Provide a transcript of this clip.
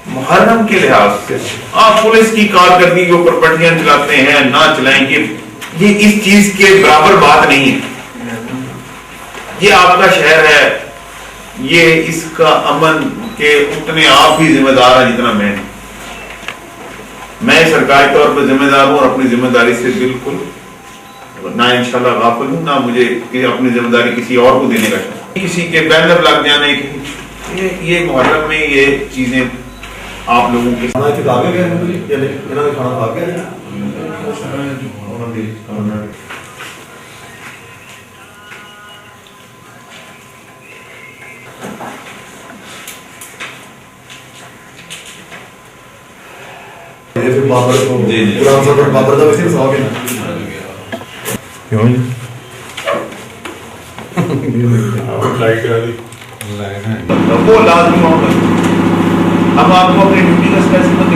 मुहर्रम के लिहाज से आप पुलिस की कारकर्दगी के ऊपर पट्टियां चलाते हैं, ना चलाएंगे, ये इस चीज के बराबर बात नहीं है। ये आपका शहर है, ये इसका अमन के उतने आप ही जिम्मेदार है जितना मैं सरकारी तौर पर जिम्मेदार हूं और अपनी जिम्मेदारी से बिल्कुल ना इंशाल्लाह गाफिल हूं, ना मुझे अपनी जिम्मेदारी किसी और को देने का शौक। किसी के बैनर लग जाने ये मुहर्रम में ये चीजें आप लोगों के बाबर को बाबर का वैसे सवाल है क्यों वो लाजमी होगा। हम आपको अपनी ड्यूटी का स्पेसिफिक